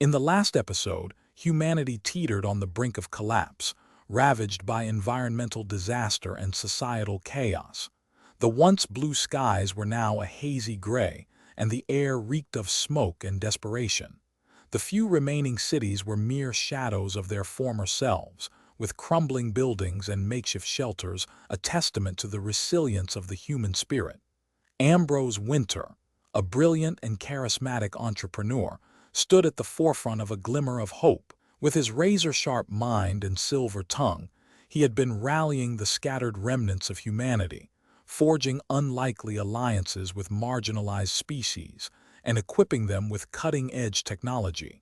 In the last episode, humanity teetered on the brink of collapse, ravaged by environmental disaster and societal chaos. The once blue skies were now a hazy gray, and the air reeked of smoke and desperation. The few remaining cities were mere shadows of their former selves, with crumbling buildings and makeshift shelters, a testament to the resilience of the human spirit. Ambrose Wynter, a brilliant and charismatic entrepreneur, stood at the forefront of a glimmer of hope. With his razor-sharp mind and silver tongue, he had been rallying the scattered remnants of humanity, forging unlikely alliances with marginalized species, and equipping them with cutting-edge technology.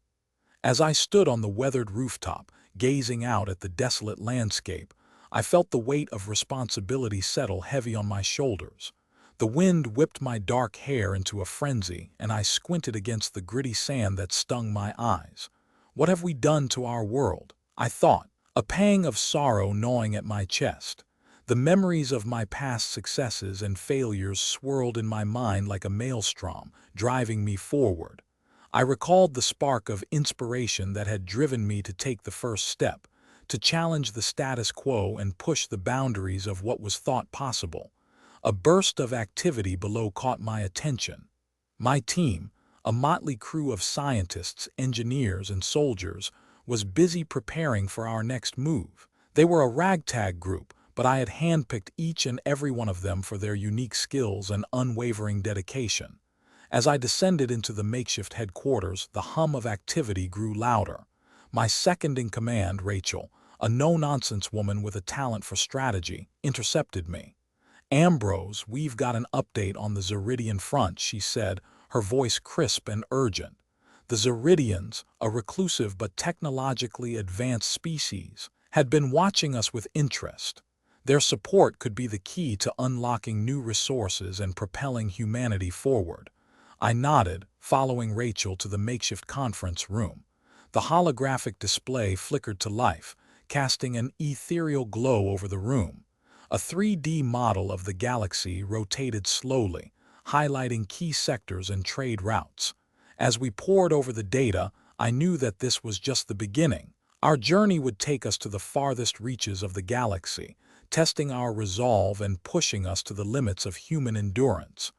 As I stood on the weathered rooftop, gazing out at the desolate landscape, I felt the weight of responsibility settle heavy on my shoulders. The wind whipped my dark hair into a frenzy, and I squinted against the gritty sand that stung my eyes. What have we done to our world? I thought, a pang of sorrow gnawing at my chest. The memories of my past successes and failures swirled in my mind like a maelstrom, driving me forward. I recalled the spark of inspiration that had driven me to take the first step, to challenge the status quo and push the boundaries of what was thought possible. A burst of activity below caught my attention. My team, a motley crew of scientists, engineers, and soldiers, was busy preparing for our next move. They were a ragtag group, but I had handpicked each and every one of them for their unique skills and unwavering dedication. As I descended into the makeshift headquarters, the hum of activity grew louder. My second-in-command, Rachel, a no-nonsense woman with a talent for strategy, intercepted me. "Ambrose, we've got an update on the Zeridian front," she said, her voice crisp and urgent. The Zeridians, a reclusive but technologically advanced species, had been watching us with interest. Their support could be the key to unlocking new resources and propelling humanity forward. I nodded, following Rachel to the makeshift conference room. The holographic display flickered to life, casting an ethereal glow over the room. A 3D model of the galaxy rotated slowly, highlighting key sectors and trade routes. As we pored over the data, I knew that this was just the beginning. Our journey would take us to the farthest reaches of the galaxy, testing our resolve and pushing us to the limits of human endurance.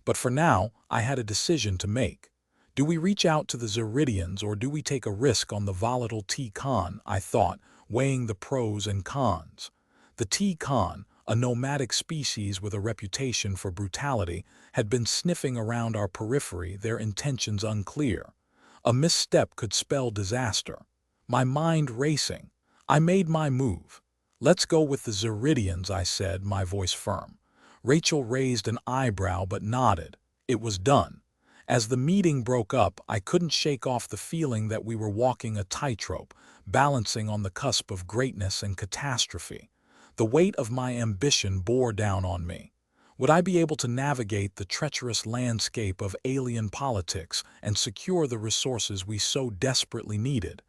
But for now, I had a decision to make. Do we reach out to the Zeridians or do we take a risk on the volatile T-Con, I thought, weighing the pros and cons. The T-Con, a nomadic species with a reputation for brutality, had been sniffing around our periphery, their intentions unclear. A misstep could spell disaster. My mind racing, I made my move. "Let's go with the Zeridians," I said, my voice firm. Rachel raised an eyebrow but nodded. It was done. As the meeting broke up, I couldn't shake off the feeling that we were walking a tightrope, balancing on the cusp of greatness and catastrophe. The weight of my ambition bore down on me. Would I be able to navigate the treacherous landscape of alien politics and secure the resources we so desperately needed?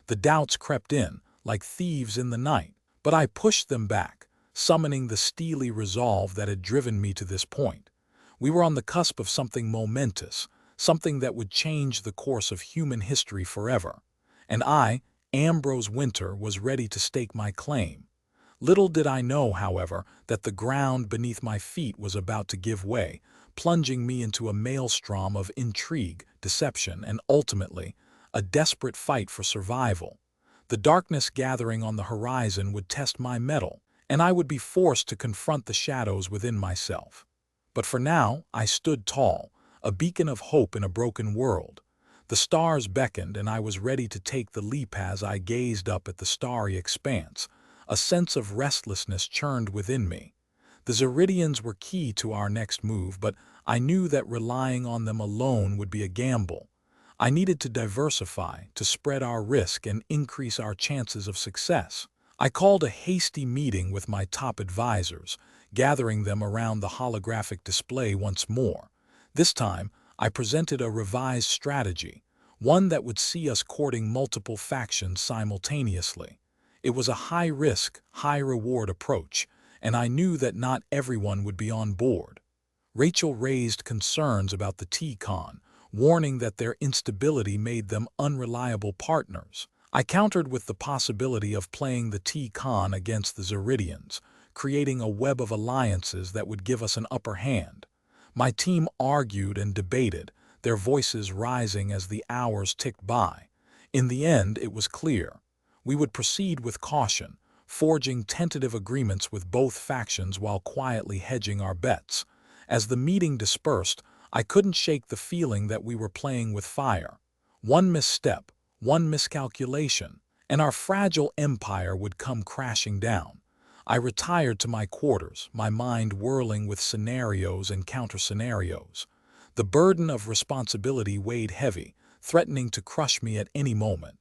The doubts crept in, like thieves in the night, but I pushed them back, summoning the steely resolve that had driven me to this point. We were on the cusp of something momentous, something that would change the course of human history forever. And I, Ambrose Wynter, was ready to stake my claim. Little did I know, however, that the ground beneath my feet was about to give way, plunging me into a maelstrom of intrigue, deception, and ultimately, a desperate fight for survival. The darkness gathering on the horizon would test my mettle, and I would be forced to confront the shadows within myself. But for now, I stood tall, a beacon of hope in a broken world. The stars beckoned, and I was ready to take the leap as I gazed up at the starry expanse. A sense of restlessness churned within me. The Zeridians were key to our next move, but I knew that relying on them alone would be a gamble. I needed to diversify, to spread our risk and increase our chances of success. I called a hasty meeting with my top advisors, gathering them around the holographic display once more. This time, I presented a revised strategy, one that would see us courting multiple factions simultaneously. It was a high-risk, high-reward approach, and I knew that not everyone would be on board. Rachel raised concerns about the T-Con, warning that their instability made them unreliable partners. I countered with the possibility of playing the T-Con against the Zeridians, creating a web of alliances that would give us an upper hand. My team argued and debated, their voices rising as the hours ticked by. In the end, it was clear. We would proceed with caution, forging tentative agreements with both factions while quietly hedging our bets. As the meeting dispersed, I couldn't shake the feeling that we were playing with fire. One misstep, one miscalculation, and our fragile empire would come crashing down. I retired to my quarters, my mind whirling with scenarios and counter-scenarios. The burden of responsibility weighed heavy, threatening to crush me at any moment.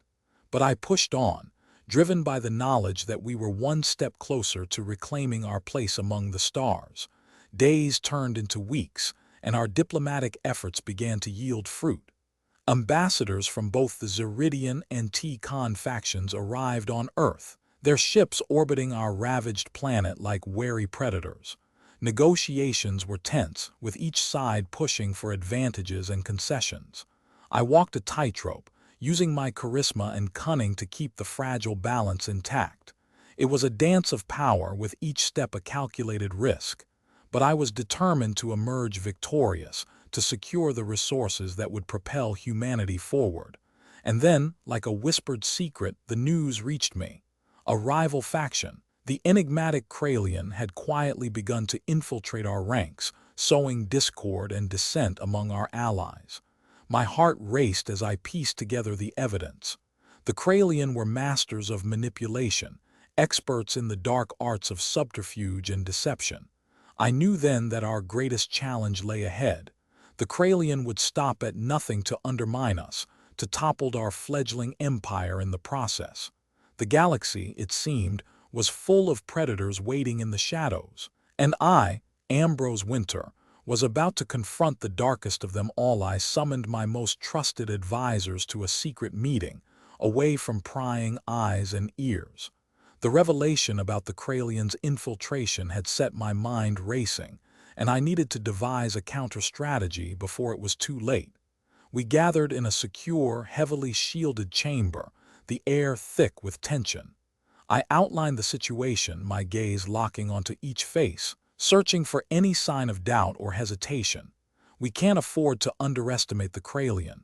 But I pushed on, driven by the knowledge that we were one step closer to reclaiming our place among the stars. Days turned into weeks, and our diplomatic efforts began to yield fruit. Ambassadors from both the Zeridian and T-Con factions arrived on Earth, their ships orbiting our ravaged planet like wary predators. Negotiations were tense, with each side pushing for advantages and concessions. I walked a tightrope, using my charisma and cunning to keep the fragile balance intact. It was a dance of power, with each step a calculated risk. But I was determined to emerge victorious, to secure the resources that would propel humanity forward. And then, like a whispered secret, the news reached me. A rival faction, the enigmatic Kralian, had quietly begun to infiltrate our ranks, sowing discord and dissent among our allies. My heart raced as I pieced together the evidence. The Kralian were masters of manipulation, experts in the dark arts of subterfuge and deception. I knew then that our greatest challenge lay ahead. The Kralian would stop at nothing to undermine us, to topple our fledgling empire in the process. The galaxy, it seemed, was full of predators waiting in the shadows, and I, Ambrose Wynter, was about to confront the darkest of them all. I summoned my most trusted advisors to a secret meeting, away from prying eyes and ears. The revelation about the Kralian's infiltration had set my mind racing, and I needed to devise a counter-strategy before it was too late. We gathered in a secure, heavily shielded chamber, the air thick with tension. I outlined the situation, my gaze locking onto each face, searching for any sign of doubt or hesitation. We can't afford to underestimate the Kralian.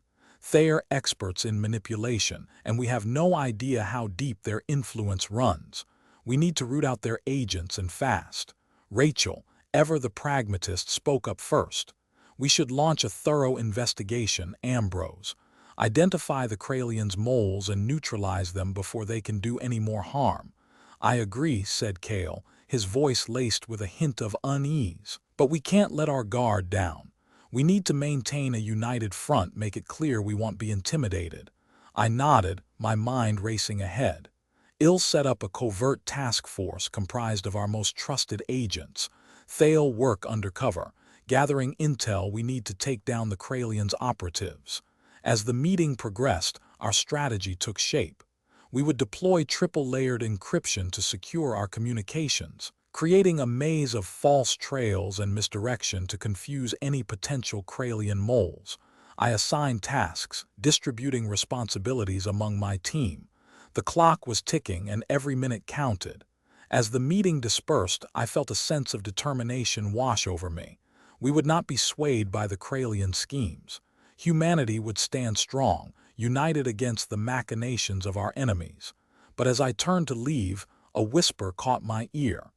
They are experts in manipulation, and we have no idea how deep their influence runs. We need to root out their agents, and fast. Rachel, ever the pragmatist, spoke up first. We should launch a thorough investigation, Ambrose. Identify the Kralian's moles and neutralize them before they can do any more harm. I agree, said Kale, his voice laced with a hint of unease. But we can't let our guard down. We need to maintain a united front, make it clear we won't be intimidated. I nodded, my mind racing ahead. I'll set up a covert task force comprised of our most trusted agents. They'll work undercover, gathering intel we need to take down the Kralian's operatives. As the meeting progressed, our strategy took shape. We would deploy triple-layered encryption to secure our communications, creating a maze of false trails and misdirection to confuse any potential Kralian moles. I assigned tasks, distributing responsibilities among my team. The clock was ticking and every minute counted. As the meeting dispersed, I felt a sense of determination wash over me. We would not be swayed by the Kralian schemes. Humanity would stand strong, united against the machinations of our enemies. But as I turned to leave, a whisper caught my ear.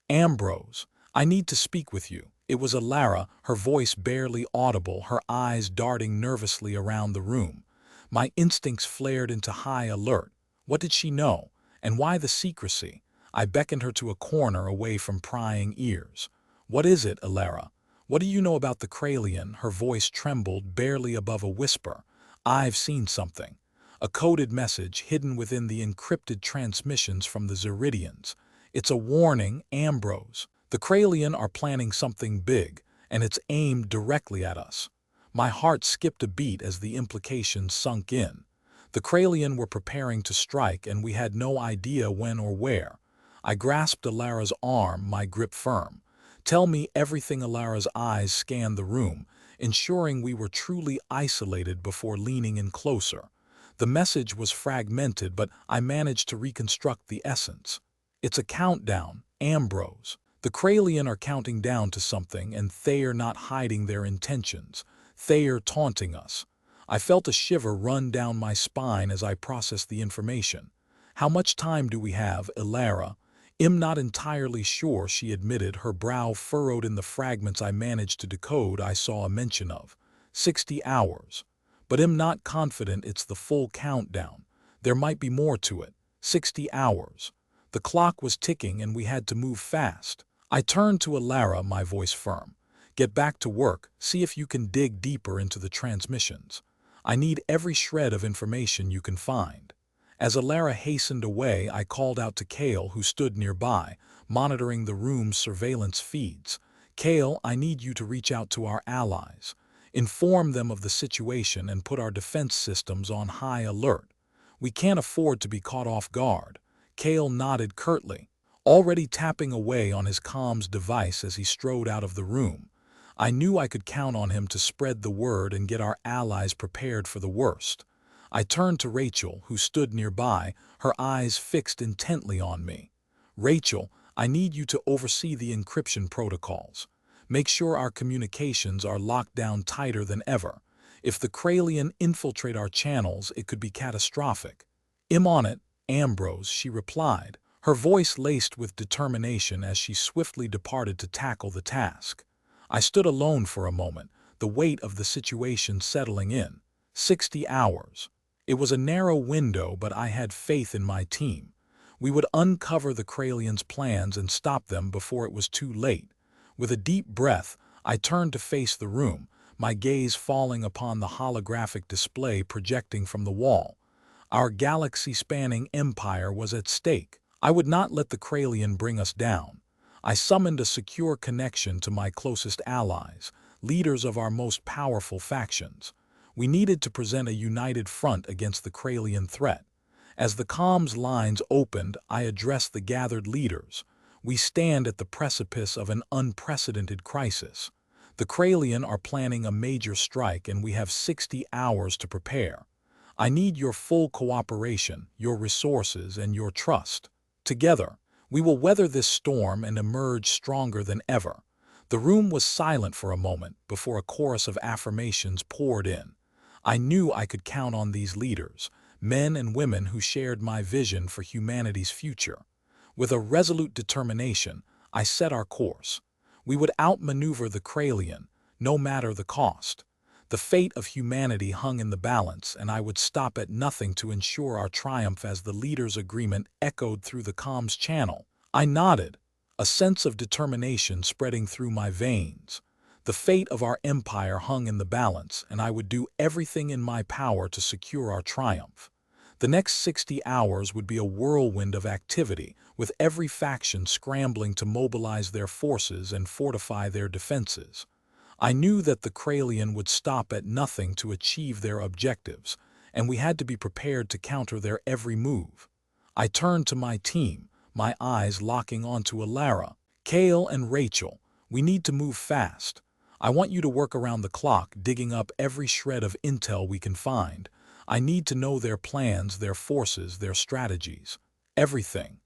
Ambrose, I need to speak with you. It was Alara, her voice barely audible, her eyes darting nervously around the room. My instincts flared into high alert. What did she know? And why the secrecy? I beckoned her to a corner away from prying ears. What is it, Alara? What do you know about the Kralian? Her voice trembled, barely above a whisper. I've seen something. A coded message hidden within the encrypted transmissions from the Zeridians. It's a warning, Ambrose. The Kralian are planning something big, and it's aimed directly at us. My heart skipped a beat as the implications sunk in. The Kralian were preparing to strike, and we had no idea when or where. I grasped Alara's arm, my grip firm. Tell me everything. Alara's eyes scanned the room, ensuring we were truly isolated before leaning in closer. The message was fragmented, but I managed to reconstruct the essence. It's a countdown, Ambrose. The Kralian are counting down to something, and they are not hiding their intentions. They are taunting us. I felt a shiver run down my spine as I processed the information. How much time do we have, Ilara? I'm not entirely sure, she admitted, her brow furrowed in the fragments I managed to decode. I saw a mention of 60 hours. But I'm not confident it's the full countdown. There might be more to it. 60 hours. The clock was ticking and we had to move fast. I turned to Ilara, my voice firm. Get back to work, see if you can dig deeper into the transmissions. I need every shred of information you can find. As Ilara hastened away, I called out to Kale, who stood nearby, monitoring the room's surveillance feeds. Kale, I need you to reach out to our allies. Inform them of the situation and put our defense systems on high alert. We can't afford to be caught off guard. Kale nodded curtly, already tapping away on his comms device as he strode out of the room. I knew I could count on him to spread the word and get our allies prepared for the worst. I turned to Rachel, who stood nearby, her eyes fixed intently on me. Rachel, I need you to oversee the encryption protocols. Make sure our communications are locked down tighter than ever. If the Kralian infiltrate our channels, it could be catastrophic. I'm on it, Ambrose, she replied, her voice laced with determination as she swiftly departed to tackle the task. I stood alone for a moment, the weight of the situation settling in. 60 hours. It was a narrow window, but I had faith in my team. We would uncover the Kralians' plans and stop them before it was too late. With a deep breath, I turned to face the room, my gaze falling upon the holographic display projecting from the wall. Our galaxy-spanning empire was at stake. I would not let the Kralian bring us down. I summoned a secure connection to my closest allies, leaders of our most powerful factions. We needed to present a united front against the Kralian threat. As the comms lines opened, I addressed the gathered leaders. We stand at the precipice of an unprecedented crisis. The Kralian are planning a major strike and we have 60 hours to prepare. I need your full cooperation, your resources, and your trust. Together, we will weather this storm and emerge stronger than ever. The room was silent for a moment before a chorus of affirmations poured in. I knew I could count on these leaders, men and women who shared my vision for humanity's future. With a resolute determination, I set our course. We would outmaneuver the Kralian, no matter the cost. The fate of humanity hung in the balance, and I would stop at nothing to ensure our triumph. As the leaders' agreement echoed through the comms channel, I nodded, a sense of determination spreading through my veins. The fate of our empire hung in the balance, and I would do everything in my power to secure our triumph. The next 60 hours would be a whirlwind of activity, with every faction scrambling to mobilize their forces and fortify their defenses. I knew that the Kralian would stop at nothing to achieve their objectives, and we had to be prepared to counter their every move. I turned to my team, my eyes locking onto Ilara. Kale and Rachel, we need to move fast. I want you to work around the clock, digging up every shred of intel we can find. I need to know their plans, their forces, their strategies. Everything.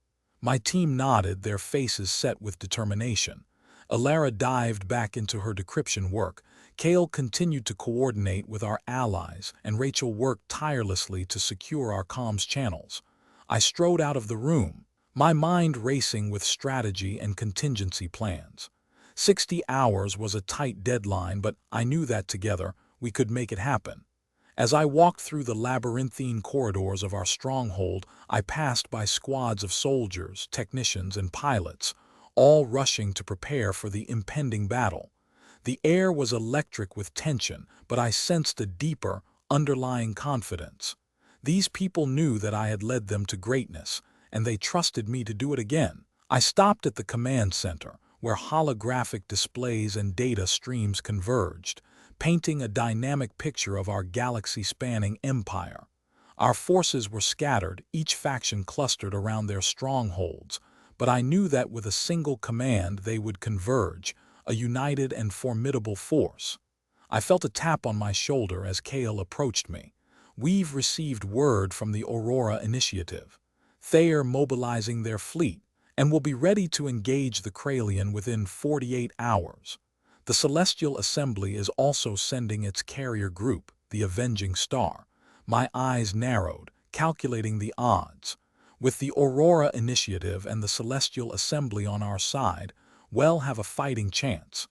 My team nodded, their faces set with determination. Ilara dived back into her decryption work. Kale continued to coordinate with our allies, and Rachel worked tirelessly to secure our comms channels. I strode out of the room, my mind racing with strategy and contingency plans. 60 hours was a tight deadline, but I knew that together we could make it happen. As I walked through the labyrinthine corridors of our stronghold, I passed by squads of soldiers, technicians, and pilots, all rushing to prepare for the impending battle. The air was electric with tension, but I sensed a deeper, underlying confidence. These people knew that I had led them to greatness, and they trusted me to do it again. I stopped at the command center, where holographic displays and data streams converged, painting a dynamic picture of our galaxy-spanning empire. Our forces were scattered, each faction clustered around their strongholds, but I knew that with a single command they would converge, a united and formidable force. I felt a tap on my shoulder as Kale approached me. "We've received word from the Aurora Initiative. They are mobilizing their fleet and will be ready to engage the Kralian within 48 hours. The Celestial Assembly is also sending its carrier group, the Avenging Star." My eyes narrowed, calculating the odds. With the Aurora Initiative and the Celestial Assembly on our side, we'll have a fighting chance.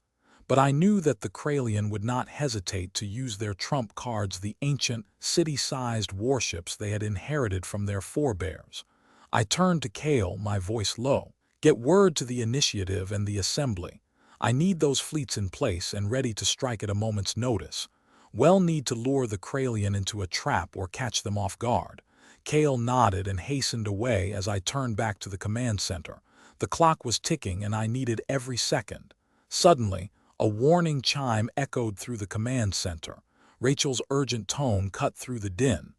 But I knew that the Kralian would not hesitate to use their trump cards, the ancient, city-sized warships they had inherited from their forebears. I turned to Kale, my voice low. "Get word to the Initiative and the Assembly. I need those fleets in place and ready to strike at a moment's notice. We'll need to lure the Kralian into a trap or catch them off guard." Kale nodded and hastened away as I turned back to the command center. The clock was ticking and I needed every second. Suddenly, a warning chime echoed through the command center. Rachel's urgent tone cut through the din.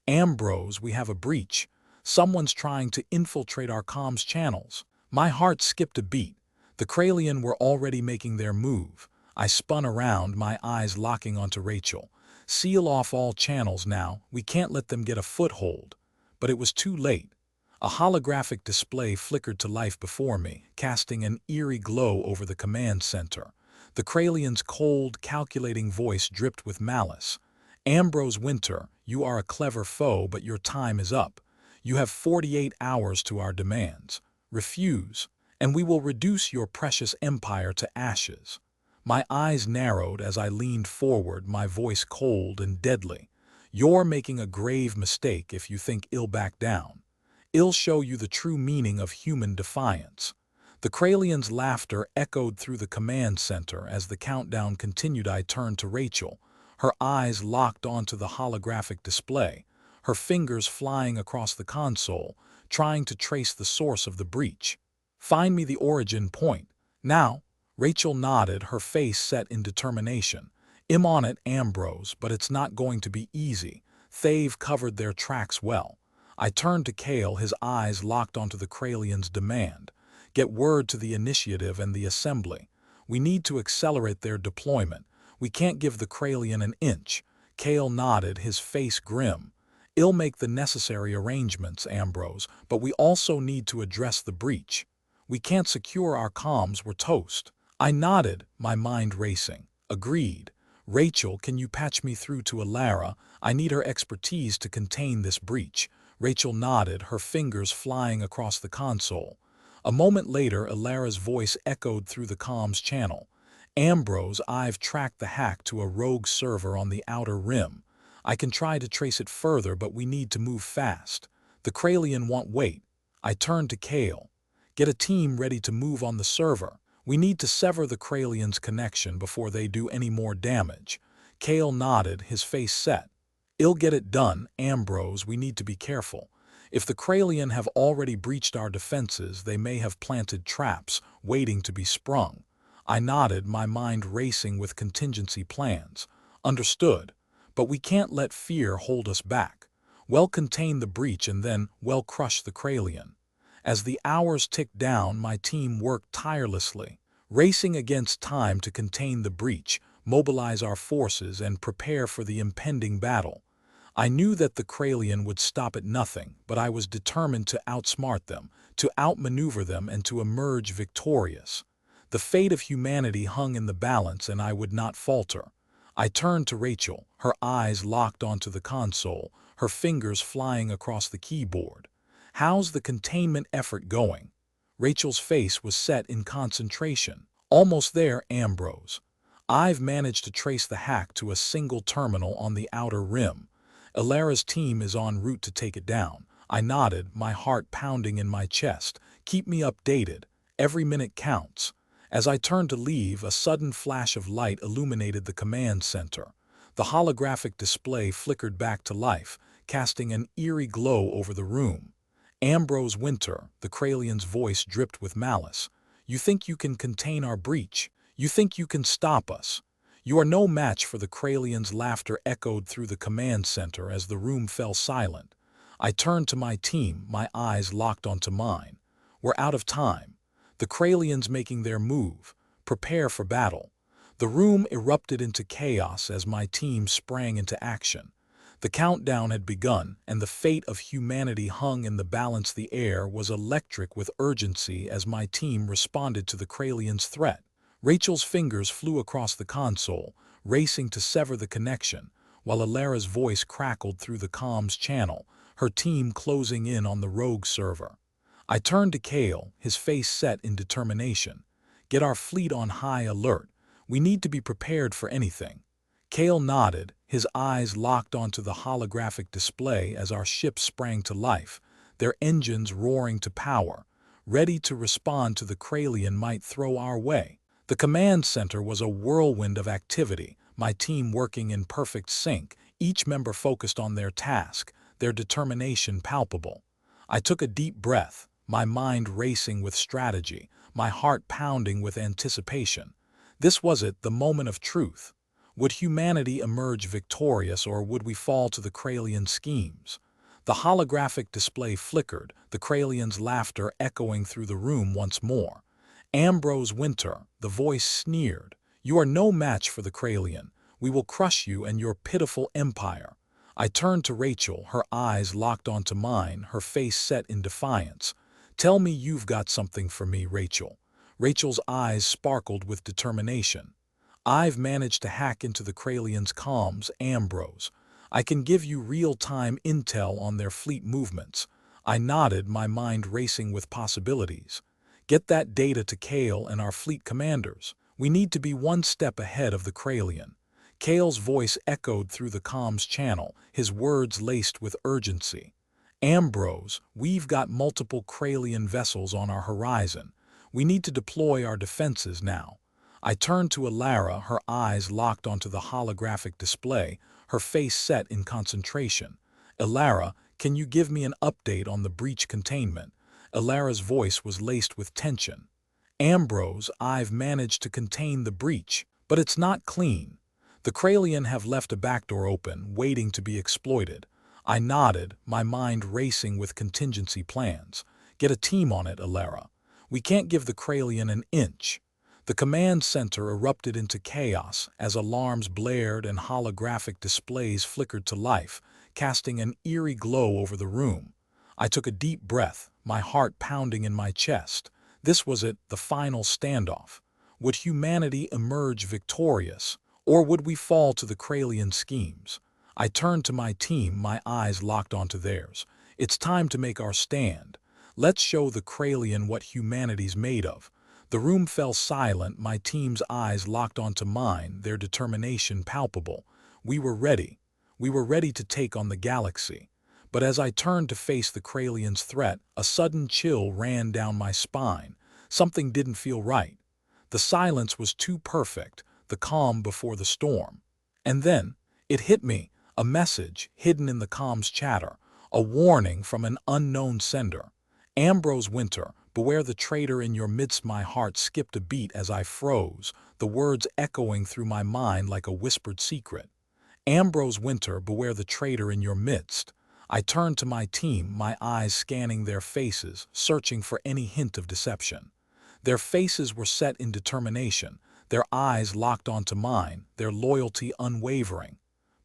"Ambrose, we have a breach. Someone's trying to infiltrate our comms channels." My heart skipped a beat. The Kralian were already making their move. I spun around, my eyes locking onto Rachel. "Seal off all channels now. We can't let them get a foothold." But it was too late. A holographic display flickered to life before me, casting an eerie glow over the command center. The Kralian's cold, calculating voice dripped with malice. "Ambrose Wynter, you are a clever foe, but your time is up. You have 48 hours to our demands. Refuse, and we will reduce your precious empire to ashes." My eyes narrowed as I leaned forward, my voice cold and deadly. "You're making a grave mistake if you think I'll back down. I'll show you the true meaning of human defiance." The Kralian's laughter echoed through the command center as the countdown continued. I turned to Rachel, her eyes locked onto the holographic display, her fingers flying across the console, trying to trace the source of the breach. "Find me the origin point. Now." Rachel nodded, her face set in determination. "I'm on it, Ambrose, but it's not going to be easy. They've covered their tracks well." I turned to Kale, his eyes locked onto the Kralian's demand. "Get word to the Initiative and the Assembly. We need to accelerate their deployment. We can't give the Kralian an inch." Kale nodded, his face grim. "I'll make the necessary arrangements, Ambrose, but we also need to address the breach. We can't secure our comms, we're toast." I nodded, my mind racing. "Agreed. Rachel, can you patch me through to Alara? I need her expertise to contain this breach." Rachel nodded, her fingers flying across the console. A moment later, Alara's voice echoed through the comms channel. "Ambrose, I've tracked the hack to a rogue server on the Outer Rim. I can try to trace it further, but we need to move fast. The Kralian won't wait." I turned to Kale. "Get a team ready to move on the server. We need to sever the Kralian's connection before they do any more damage." Kale nodded, his face set. "I'll get it done, Ambrose. We need to be careful. If the Kralian have already breached our defenses, they may have planted traps, waiting to be sprung." I nodded, my mind racing with contingency plans. "Understood. But we can't let fear hold us back. We'll contain the breach and then we'll crush the Kralian." As the hours ticked down, my team worked tirelessly, racing against time to contain the breach, mobilize our forces, and prepare for the impending battle. I knew that the Kralian would stop at nothing, but I was determined to outsmart them, to outmaneuver them, and to emerge victorious. The fate of humanity hung in the balance, and I would not falter. I turned to Rachel, her eyes locked onto the console, her fingers flying across the keyboard. "How's the containment effort going?" Rachel's face was set in concentration. "Almost there, Ambrose. I've managed to trace the hack to a single terminal on the Outer Rim. Alara's team is en route to take it down." I nodded, my heart pounding in my chest. "Keep me updated. Every minute counts." As I turned to leave, a sudden flash of light illuminated the command center. The holographic display flickered back to life, casting an eerie glow over the room. "Ambrose Wynter," the Kralian's voice dripped with malice. "You think you can contain our breach? You think you can stop us? You are no match for the Kralian's." Laughter echoed through the command center as the room fell silent. I turned to my team, my eyes locked onto mine. "We're out of time. The Kralians making their move. Prepare for battle." The room erupted into chaos as my team sprang into action. The countdown had begun, and the fate of humanity hung in the balance. The air was electric with urgency as my team responded to the Kralian's threat. Rachel's fingers flew across the console, racing to sever the connection, while Alara's voice crackled through the comms channel, her team closing in on the rogue server. I turned to Kale, his face set in determination. Get our fleet on high alert. We need to be prepared for anything. Kale nodded, his eyes locked onto the holographic display as our ships sprang to life, their engines roaring to power, ready to respond to the Kralian might throw our way. The command center was a whirlwind of activity, my team working in perfect sync, each member focused on their task, their determination palpable. I took a deep breath, my mind racing with strategy, my heart pounding with anticipation. This was it, the moment of truth. Would humanity emerge victorious, or would we fall to the Kralian schemes? The holographic display flickered, the Kralian's laughter echoing through the room once more. Ambrose Wynter, the voice sneered. You are no match for the Kralian. We will crush you and your pitiful empire. I turned to Rachel, her eyes locked onto mine, her face set in defiance. Tell me you've got something for me, Rachel. Rachel's eyes sparkled with determination. I've managed to hack into the Kralian's comms, Ambrose. I can give you real-time intel on their fleet movements. I nodded, my mind racing with possibilities. Get that data to Kale and our fleet commanders. We need to be one step ahead of the Kralian. Kale's voice echoed through the comms channel, his words laced with urgency. Ambrose, we've got multiple Kralian vessels on our horizon. We need to deploy our defenses now. I turned to Alara, her eyes locked onto the holographic display, her face set in concentration. Alara, can you give me an update on the breach containment? Alara's voice was laced with tension. Ambrose, I've managed to contain the breach, but it's not clean. The Kralian have left a backdoor open, waiting to be exploited. I nodded, my mind racing with contingency plans. Get a team on it, Alara. We can't give the Kralian an inch. The command center erupted into chaos as alarms blared and holographic displays flickered to life, casting an eerie glow over the room. I took a deep breath, my heart pounding in my chest. This was it, the final standoff. Would humanity emerge victorious, or would we fall to the Kralian schemes? I turned to my team, my eyes locked onto theirs. It's time to make our stand. Let's show the Kralian what humanity's made of. The room fell silent, my team's eyes locked onto mine, their determination palpable. We were ready. We were ready to take on the galaxy. But as I turned to face the Kralian's threat, a sudden chill ran down my spine. Something didn't feel right. The silence was too perfect, the calm before the storm. And then, it hit me, a message hidden in the comms chatter, a warning from an unknown sender. Ambrose Wynter, beware the traitor in your midst. My heart skipped a beat as I froze, the words echoing through my mind like a whispered secret. Ambrose Wynter, beware the traitor in your midst. I turned to my team, my eyes scanning their faces, searching for any hint of deception. Their faces were set in determination, their eyes locked onto mine, their loyalty unwavering.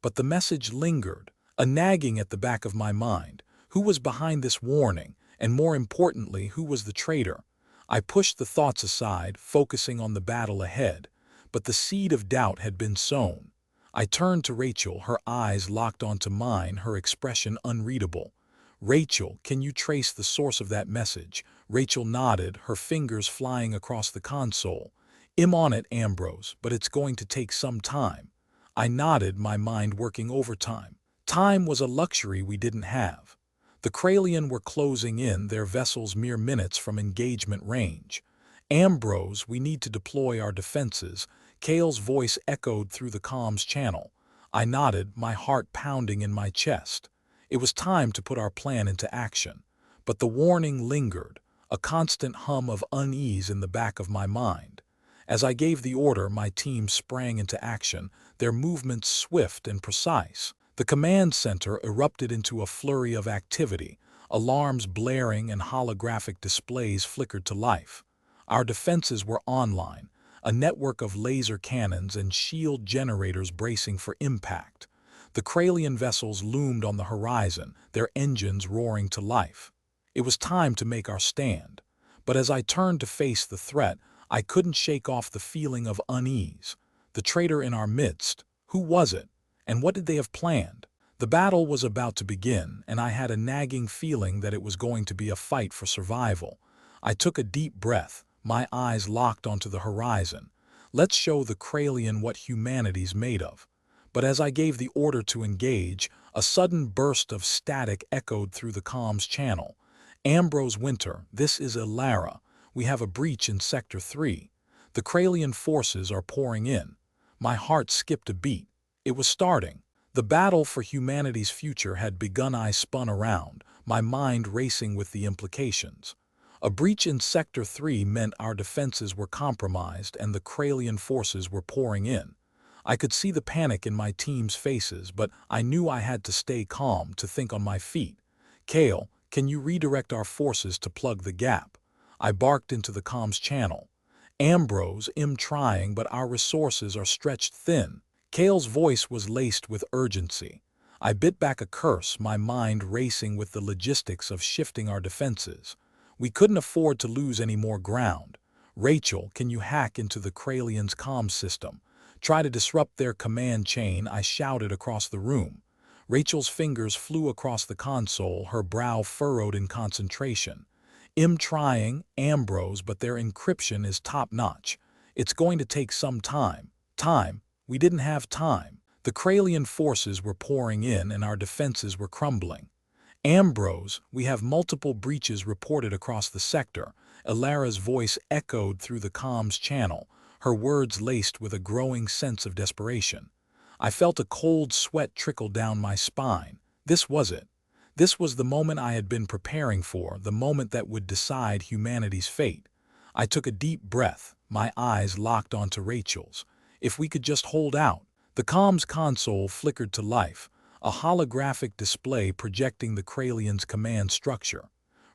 But the message lingered, a nagging at the back of my mind. Who was behind this warning? And more importantly, who was the traitor? I pushed the thoughts aside, focusing on the battle ahead. But the seed of doubt had been sown. I turned to Rachel, her eyes locked onto mine, her expression unreadable. Rachel, can you trace the source of that message? Rachel nodded, her fingers flying across the console. I'm on it, Ambrose, but it's going to take some time. I nodded, my mind working overtime. Time was a luxury we didn't have. The Kralian were closing in, their vessels mere minutes from engagement range. Ambrose, we need to deploy our defenses. Kale's voice echoed through the comms channel. I nodded, my heart pounding in my chest. It was time to put our plan into action. But the warning lingered, a constant hum of unease in the back of my mind. As I gave the order, my team sprang into action, their movements swift and precise. The command center erupted into a flurry of activity, alarms blaring and holographic displays flickered to life. Our defenses were online, a network of laser cannons and shield generators bracing for impact. The Kralian vessels loomed on the horizon, their engines roaring to life. It was time to make our stand. But as I turned to face the threat, I couldn't shake off the feeling of unease. The traitor in our midst, who was it? And what did they have planned? The battle was about to begin, and I had a nagging feeling that it was going to be a fight for survival. I took a deep breath, my eyes locked onto the horizon. Let's show the Kralian what humanity's made of. But as I gave the order to engage, a sudden burst of static echoed through the comms channel. Ambrose Wynter, this is Ilara. We have a breach in Sector 3. The Kralian forces are pouring in. My heart skipped a beat. It was starting. The battle for humanity's future had begun. I spun around, my mind racing with the implications. A breach in Sector 3 meant our defenses were compromised and the Kralian forces were pouring in. I could see the panic in my team's faces, but I knew I had to stay calm, to think on my feet. Kale, can you redirect our forces to plug the gap? I barked into the comms channel. Ambrose, I'm trying, but our resources are stretched thin. Kale's voice was laced with urgency. I bit back a curse, my mind racing with the logistics of shifting our defenses. We couldn't afford to lose any more ground. Rachel, can you hack into the Kralians' comm system? Try to disrupt their command chain, I shouted across the room. Rachel's fingers flew across the console, her brow furrowed in concentration. I'm trying, Ambrose, but their encryption is top-notch. It's going to take some time. Time? We didn't have time. The Kralian forces were pouring in and our defenses were crumbling. Ambrose, we have multiple breaches reported across the sector. Ilara's voice echoed through the comms channel, her words laced with a growing sense of desperation. I felt a cold sweat trickle down my spine. This was it. This was the moment I had been preparing for, the moment that would decide humanity's fate. I took a deep breath, my eyes locked onto Rachel's. If we could just hold out. The comms console flickered to life, a holographic display projecting the Kralian's command structure.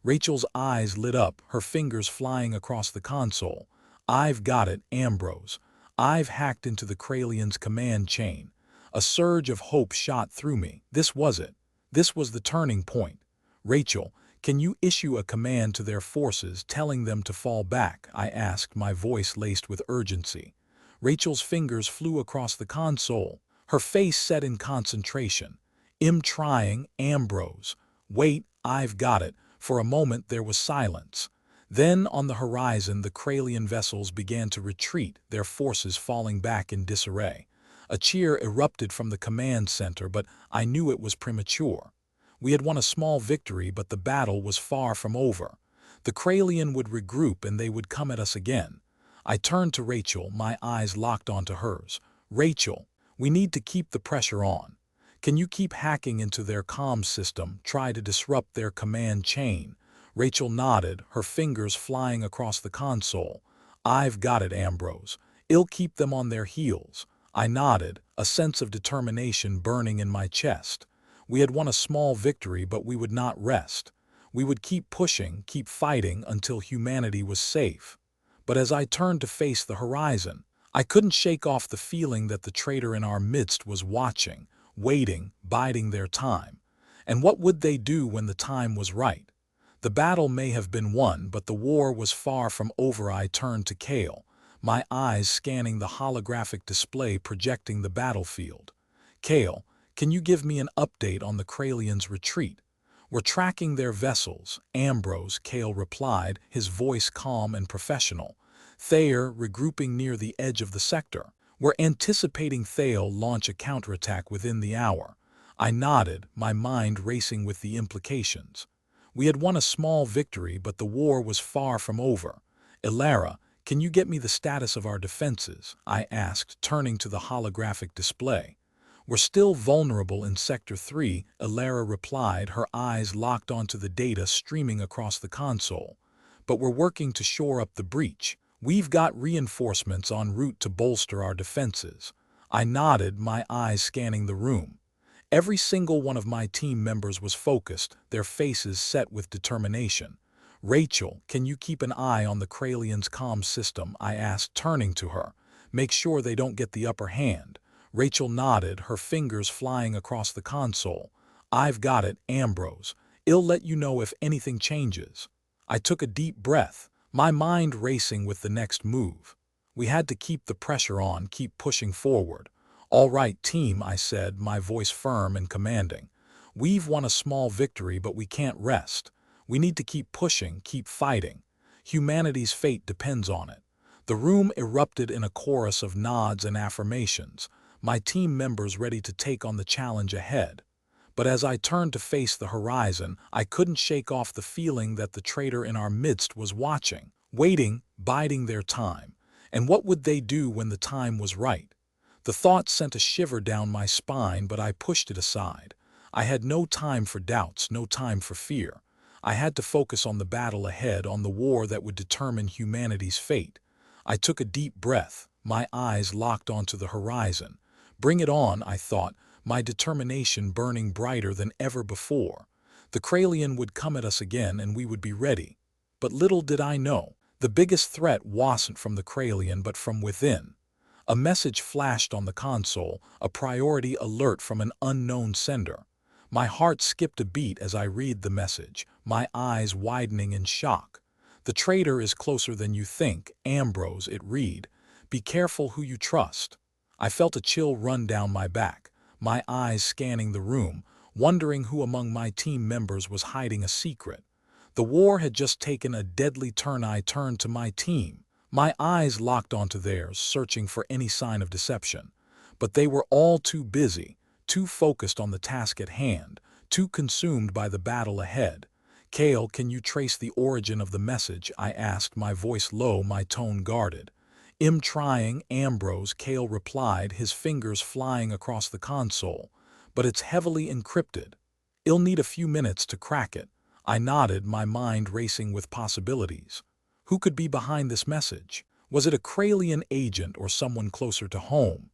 Rachel's eyes lit up, her fingers flying across the console. I've got it, Ambrose. I've hacked into the Kralian's command chain. A surge of hope shot through me. This was it. This was the turning point. Rachel, can you issue a command to their forces telling them to fall back? I asked, my voice laced with urgency. Rachel's fingers flew across the console, her face set in concentration. I'm trying, Ambrose. Wait, I've got it. For a moment there was silence. Then, on the horizon, the Kralian vessels began to retreat, their forces falling back in disarray. A cheer erupted from the command center, but I knew it was premature. We had won a small victory, but the battle was far from over. The Kralian would regroup and they would come at us again. I turned to Rachel, my eyes locked onto hers. Rachel, we need to keep the pressure on. Can you keep hacking into their comm system, try to disrupt their command chain? Rachel nodded, her fingers flying across the console. I've got it, Ambrose. I'll keep them on their heels. I nodded, a sense of determination burning in my chest. We had won a small victory, but we would not rest. We would keep pushing, keep fighting until humanity was safe. But as I turned to face the horizon, I couldn't shake off the feeling that the traitor in our midst was watching, waiting, biding their time. And what would they do when the time was right? The battle may have been won, but the war was far from over. I turned to Kale, my eyes scanning the holographic display projecting the battlefield. Kale, can you give me an update on the Kralians' retreat? We're tracking their vessels, Ambrose, Kale replied, his voice calm and professional. Thayer regrouping near the edge of the sector. We're anticipating Thale launch a counterattack within the hour. I nodded, my mind racing with the implications. We had won a small victory, but the war was far from over. Ilara, can you get me the status of our defenses? I asked, turning to the holographic display. We're still vulnerable in Sector 3, Ilara replied, her eyes locked onto the data streaming across the console. But we're working to shore up the breach. We've got reinforcements en route to bolster our defenses. I nodded, my eyes scanning the room. Every single one of my team members was focused, their faces set with determination. Rachel, can you keep an eye on the Kralian's comm system? I asked, turning to her. Make sure they don't get the upper hand. Rachel nodded, her fingers flying across the console. I've got it, Ambrose. I'll let you know if anything changes. I took a deep breath, my mind racing with the next move. We had to keep the pressure on, keep pushing forward. All right, team, I said, my voice firm and commanding. We've won a small victory, but we can't rest. We need to keep pushing, keep fighting. Humanity's fate depends on it. The room erupted in a chorus of nods and affirmations, my team members ready to take on the challenge ahead. But as I turned to face the horizon, I couldn't shake off the feeling that the traitor in our midst was watching, waiting, biding their time. And what would they do when the time was right? The thought sent a shiver down my spine, but I pushed it aside. I had no time for doubts, no time for fear. I had to focus on the battle ahead, on the war that would determine humanity's fate. I took a deep breath, my eyes locked onto the horizon. Bring it on, I thought, my determination burning brighter than ever before. The Kralian would come at us again and we would be ready. But little did I know, the biggest threat wasn't from the Kralian but from within. A message flashed on the console, a priority alert from an unknown sender. My heart skipped a beat as I read the message, my eyes widening in shock. The traitor is closer than you think, Ambrose, it read. Be careful who you trust. I felt a chill run down my back, my eyes scanning the room, wondering who among my team members was hiding a secret. The war had just taken a deadly turn. I turned to my team, my eyes locked onto theirs, searching for any sign of deception. But they were all too busy, too focused on the task at hand, too consumed by the battle ahead. Kale, can you trace the origin of the message? I asked, my voice low, my tone guarded. I'm trying, Ambrose, Kale replied, his fingers flying across the console. But it's heavily encrypted. I'll need a few minutes to crack it. I nodded, my mind racing with possibilities. Who could be behind this message? Was it a Kralian agent or someone closer to home?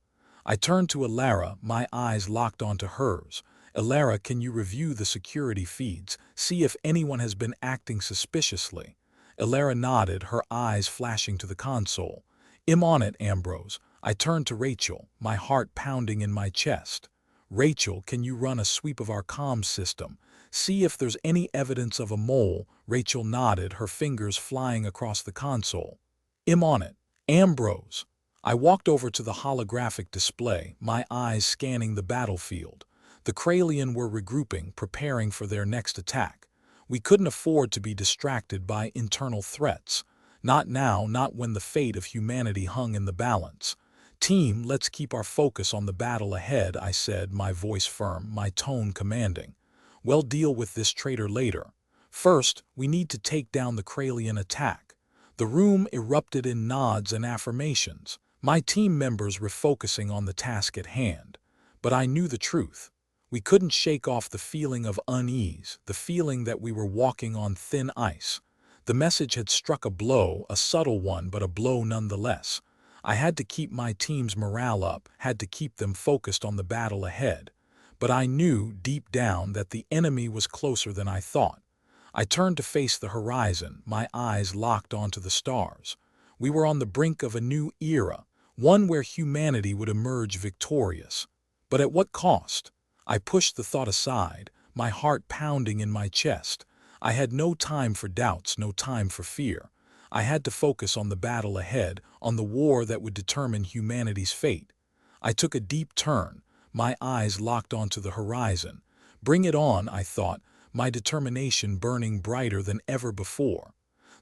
I turned to Alara, my eyes locked onto hers. Alara, can you review the security feeds, see if anyone has been acting suspiciously? Alara nodded, her eyes flashing to the console. I'm on it, Ambrose. I turned to Rachel, my heart pounding in my chest. Rachel, can you run a sweep of our comms system? See if there's any evidence of a mole? Rachel nodded, her fingers flying across the console. I'm on it. Ambrose. I walked over to the holographic display, my eyes scanning the battlefield. The Kralian were regrouping, preparing for their next attack. We couldn't afford to be distracted by internal threats. Not now, not when the fate of humanity hung in the balance. Team, let's keep our focus on the battle ahead, I said, my voice firm, my tone commanding. We'll deal with this traitor later. First, we need to take down the Kralian attack. The room erupted in nods and affirmations, my team members refocusing on the task at hand. But I knew the truth. We couldn't shake off the feeling of unease, the feeling that we were walking on thin ice. The message had struck a blow, a subtle one, but a blow nonetheless. I had to keep my team's morale up, had to keep them focused on the battle ahead. But I knew, deep down, that the enemy was closer than I thought. I turned to face the horizon, my eyes locked onto the stars. We were on the brink of a new era, one where humanity would emerge victorious. But at what cost? I pushed the thought aside, my heart pounding in my chest. I had no time for doubts, no time for fear. I had to focus on the battle ahead, on the war that would determine humanity's fate. I took a deep turn, my eyes locked onto the horizon. Bring it on, I thought, my determination burning brighter than ever before.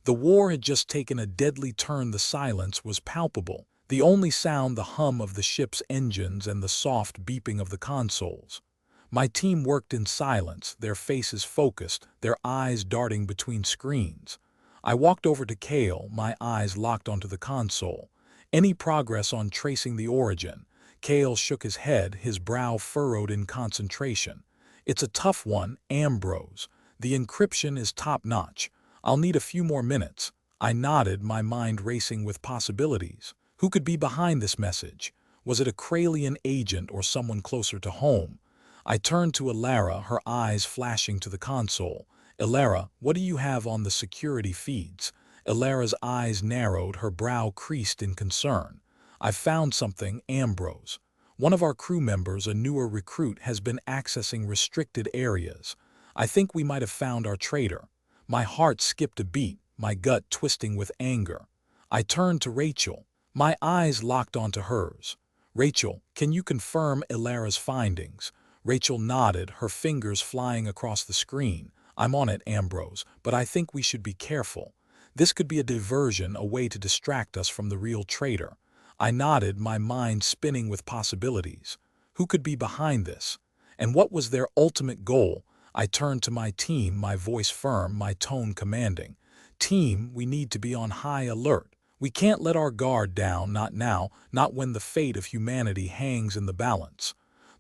The war had just taken a deadly turn. The silence was palpable, the only sound the hum of the ship's engines and the soft beeping of the consoles. My team worked in silence, their faces focused, their eyes darting between screens. I walked over to Kale, my eyes locked onto the console. Any progress on tracing the origin? Kale shook his head, his brow furrowed in concentration. It's a tough one, Ambrose. The encryption is top-notch. I'll need a few more minutes. I nodded, my mind racing with possibilities. Who could be behind this message? Was it a Kralian agent or someone closer to home? I turned to Alara, her eyes flashing to the console. Ilara, what do you have on the security feeds? Ilara's eyes narrowed, her brow creased in concern. I've found something, Ambrose. One of our crew members, a newer recruit, has been accessing restricted areas. I think we might have found our traitor. My heart skipped a beat, my gut twisting with anger. I turned to Rachel. My eyes locked onto hers. Rachel, can you confirm Ilara's findings? Rachel nodded, her fingers flying across the screen. I'm on it, Ambrose, but I think we should be careful. This could be a diversion, a way to distract us from the real traitor. I nodded, my mind spinning with possibilities. Who could be behind this? And what was their ultimate goal? I turned to my team, my voice firm, my tone commanding. Team, we need to be on high alert. We can't let our guard down, not now, not when the fate of humanity hangs in the balance.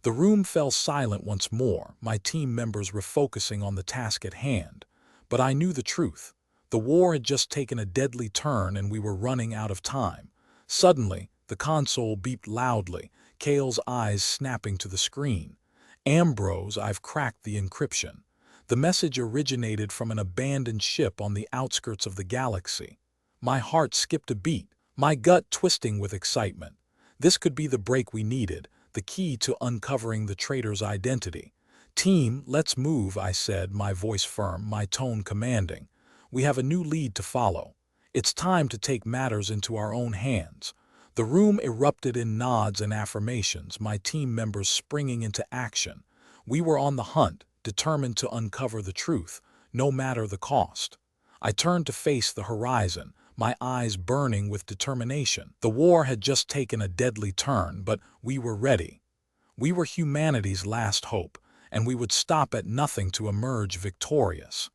The room fell silent once more, my team members refocusing on the task at hand. But I knew the truth. The war had just taken a deadly turn and we were running out of time. Suddenly, the console beeped loudly, Kale's eyes snapping to the screen. Ambrose, I've cracked the encryption. The message originated from an abandoned ship on the outskirts of the galaxy. My heart skipped a beat, my gut twisting with excitement. This could be the break we needed, the key to uncovering the traitor's identity. Team, let's move, I said, my voice firm, my tone commanding. We have a new lead to follow. It's time to take matters into our own hands. The room erupted in nods and affirmations, my team members springing into action. We were on the hunt, determined to uncover the truth, no matter the cost. I turned to face the horizon, my eyes burning with determination. The war had just taken a deadly turn, but we were ready. We were humanity's last hope, and we would stop at nothing to emerge victorious.